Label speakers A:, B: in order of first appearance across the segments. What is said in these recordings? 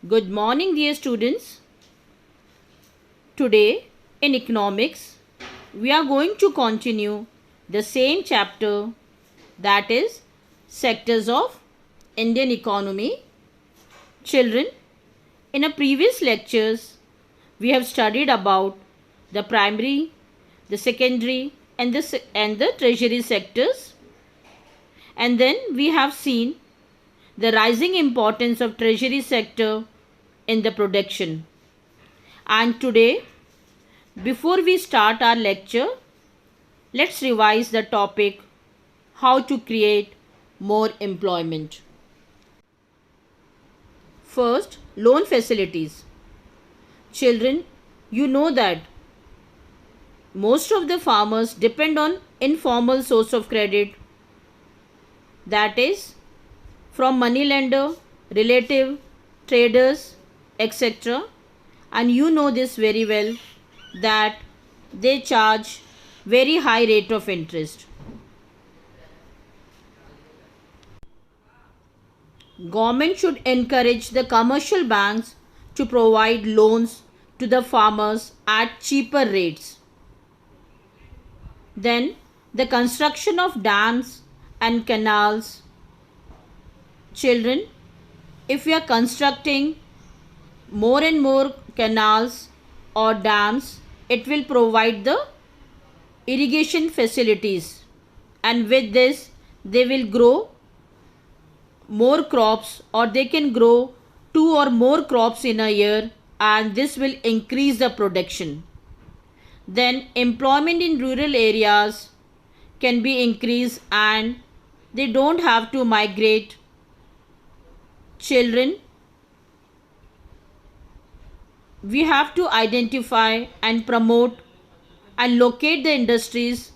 A: Good morning, dear students. Today in economics, we are going to continue the same chapter, that is sectors of Indian economy. Children, in a previous lectures, we have studied about the primary, the secondary and the tertiary sectors. And then we have seen the rising importance of treasury sector in the production. And today, before we start our lecture, let's revise the topic, how to create more employment. First, loan facilities. Children, you know that most of the farmers depend on informal source of credit, that is from money lender, relative, traders, etc. And you know this very well that they charge very high rate of interest. Government should encourage the commercial banks to provide loans to the farmers at cheaper rates. Then the construction of dams and canals. Children, if we are constructing more and more canals or dams, it will provide the irrigation facilities, and with this they will grow more crops, or they can grow 2 or more crops in a year, and this will increase the production. Then employment in rural areas can be increased and they don't have to migrate. Children, we have to identify and promote and locate the industries,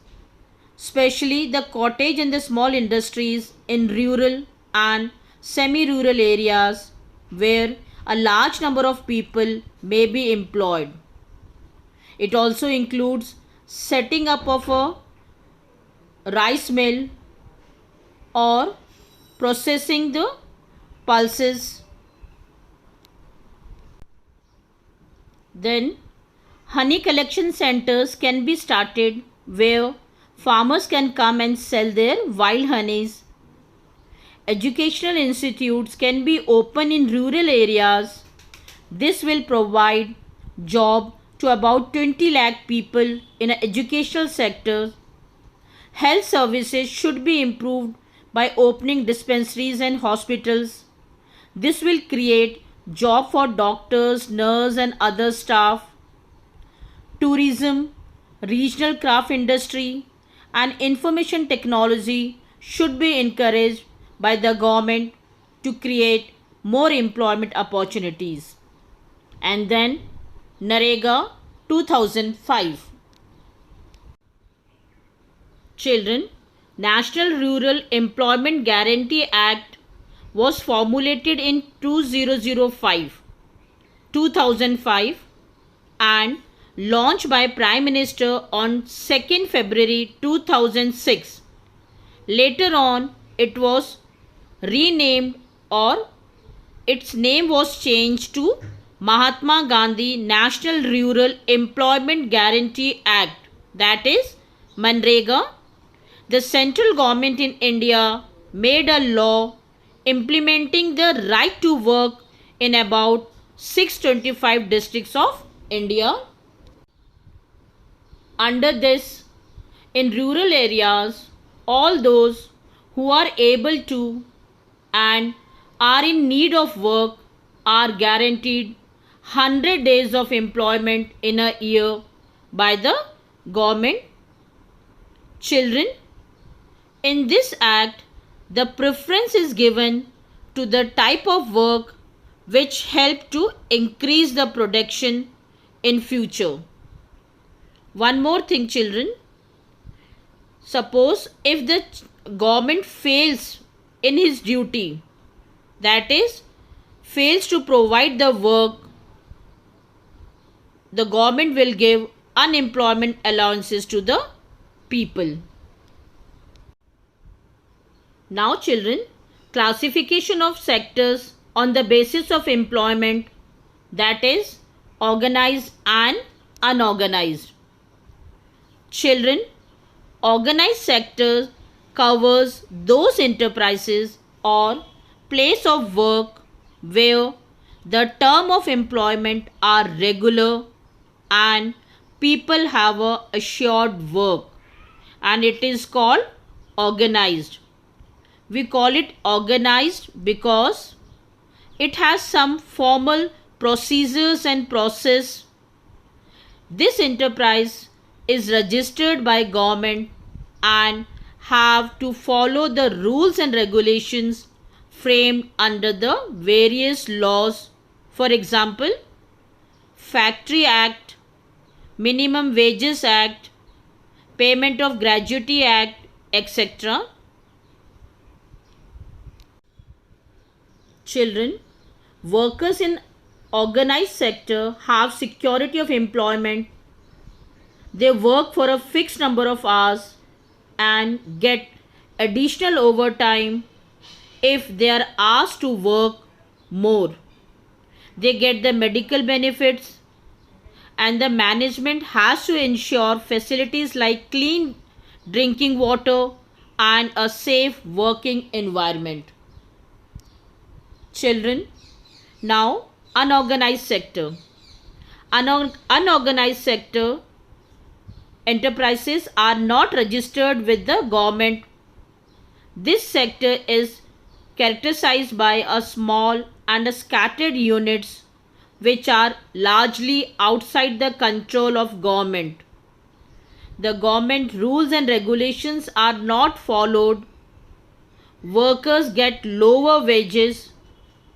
A: especially the cottage and the small industries in rural and semi-rural areas where a large number of people may be employed. It also includes setting up of a rice mill or processing the pulses. Then honey collection centers can be started where farmers can come and sell their wild honeys. Educational institutes can be opened in rural areas. This will provide job to about 20 lakh people in an educational sector. Health services should be improved by opening dispensaries and hospitals. This will create job for doctors, nurses and other staff. Tourism, regional craft industry and information technology should be encouraged by the government to create more employment opportunities. And then NREGA 2005. Children, National Rural Employment Guarantee Act was formulated in 2005 and launched by Prime Minister on 2nd February 2006. Later on, it was renamed, or its name was changed to Mahatma Gandhi National Rural Employment Guarantee Act, that is MNREGA. The central government in India made a law implementing the right to work in about 625 districts of India. Under this, in rural areas, all those who are able to and are in need of work are guaranteed 100 days of employment in a year by the government. Children, in this act, the preference is given to the type of work which help to increase the production in future. One more thing, children. Suppose if the government fails in his duty, that is, fails to provide the work, the government will give unemployment allowances to the people. Now children, classification of sectors on the basis of employment, that is organized and unorganized. Children, organized sector covers those enterprises or place of work where the term of employment are regular and people have a assured work, and it is called organized. We call it organized because it has some formal procedures and process. This enterprise is registered by government and have to follow the rules and regulations framed under the various laws. For example, Factory Act, Minimum Wages Act, Payment of Gratuity Act, etc. Children, workers in organized sector have security of employment. They work for a fixed number of hours and get additional overtime if they are asked to work more. They get the medical benefits, and the management has to ensure facilities like clean drinking water and a safe working environment. Children, now unorganized sector. Unorganized sector enterprises are not registered with the government. This sector is characterized by a small and a scattered units which are largely outside the control of government. The government rules and regulations are not followed. Workers get lower wages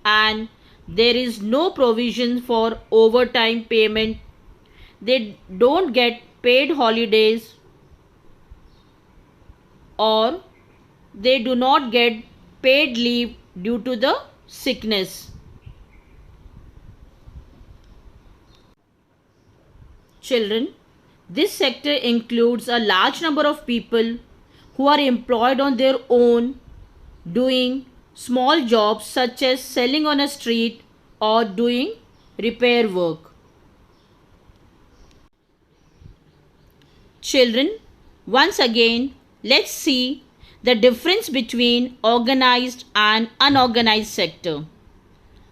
A: and there is no provision for overtime payment. They don't get paid holidays or they do not get paid leave due to the sickness. Children, this sector includes a large number of people who are employed on their own doing small jobs such as selling on a street or doing repair work. Children, once again, let's see the difference between organized and unorganized sector.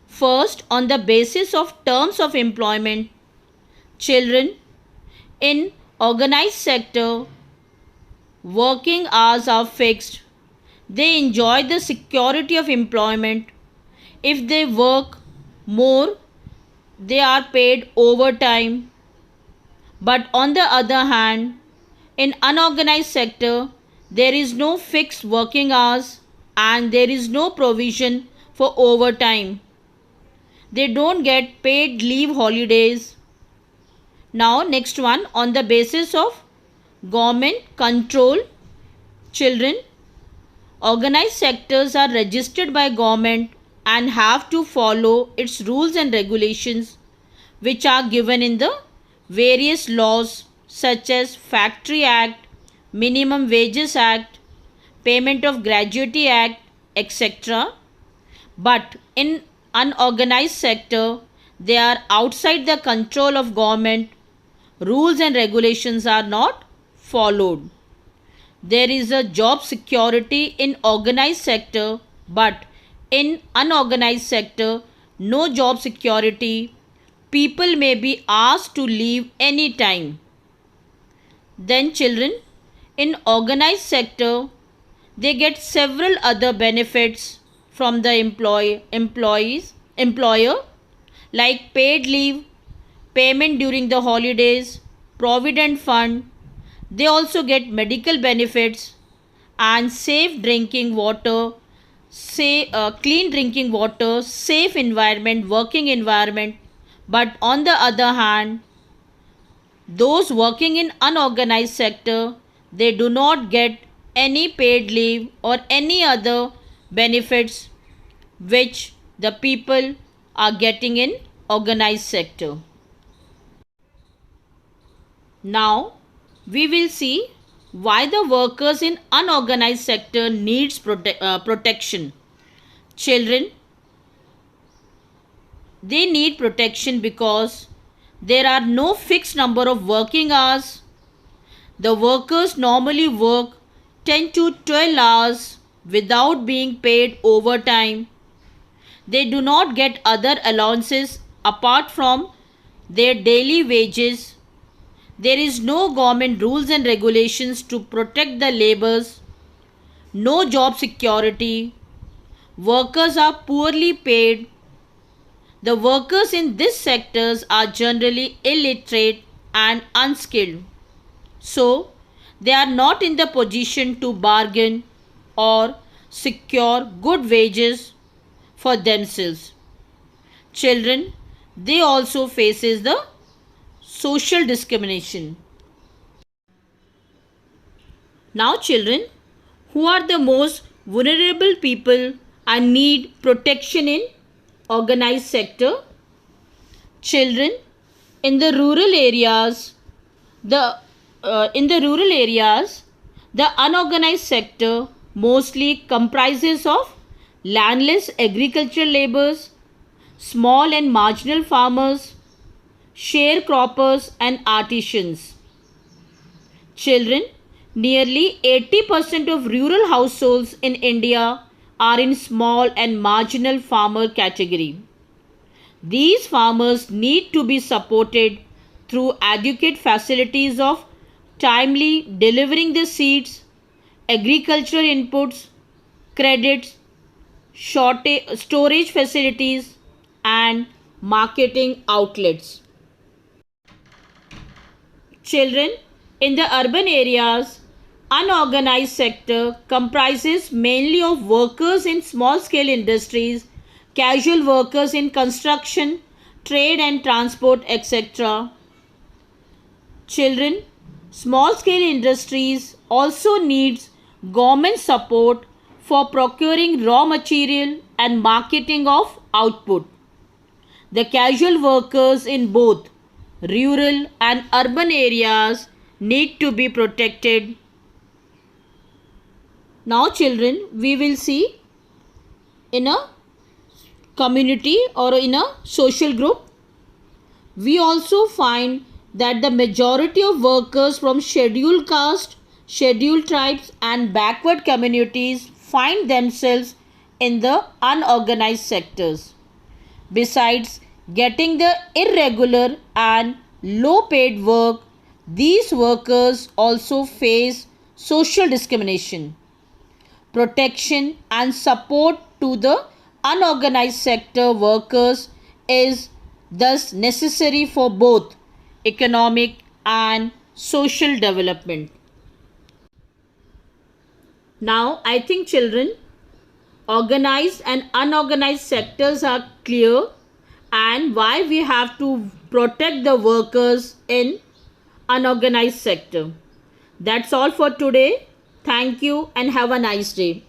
A: First, on the basis of terms of employment, children, in organized sector, working hours are fixed. They enjoy the security of employment. If they work more, they are paid overtime. But on the other hand, in unorganized sector, there is no fixed working hours and there is no provision for overtime. They don't get paid leave holidays. Now next one, on the basis of government control, children, organized sectors are registered by government and have to follow its rules and regulations which are given in the various laws such as Factory Act, Minimum Wages Act, Payment of Gratuity Act, etc. But in unorganized sector, they are outside the control of government. Rules and regulations are not followed. There is a job security in organized sector, but in unorganized sector, no job security. People may be asked to leave any time. Then children, in organized sector, they get several other benefits from the employer like paid leave, payment during the holidays, provident fund. They also get medical benefits and safe drinking water, clean drinking water, safe environment, working environment. But on the other hand, those working in unorganized sector, they do not get any paid leave or any other benefits which the people are getting in organized sector. Now we will see why the workers in unorganized sector needs protection. Children, they need protection because there are no fixed number of working hours. The workers normally work 10 to 12 hours without being paid overtime. They do not get other allowances apart from their daily wages. There is no government rules and regulations to protect the laborers, no job security. Workers are poorly paid. The workers in these sectors are generally illiterate and unskilled. So, they are not in the position to bargain or secure good wages for themselves. Children, they also faces the social discrimination. Now children, who are the most vulnerable people and need protection in organized sector? Children in the rural areas, the the unorganized sector mostly comprises of landless agricultural laborers, small and marginal farmers, sharecroppers and artisans. Children, nearly 80% of rural households in India are in small and marginal farmer category. These farmers need to be supported through adequate facilities of timely delivering the seeds, agricultural inputs, credits, storage facilities and marketing outlets. Children in the urban areas, unorganized sector comprises mainly of workers in small scale industries, casual workers in construction, trade and transport, etc. Children, small scale industries also needs government support for procuring raw material and marketing of output. The casual workers in both rural and urban areas need to be protected. Now children, we will see in a community or in a social group, we also find that the majority of workers from scheduled caste, scheduled tribes and backward communities find themselves in the unorganized sectors. Besides getting the irregular and low paid work, these workers also face social discrimination. Protection and support to the unorganized sector workers is thus necessary for both economic and social development. Now, I think children, organized and unorganized sectors are clear and why we have to protect the workers in unorganized sector. That's all for today. Thank you and have a nice day.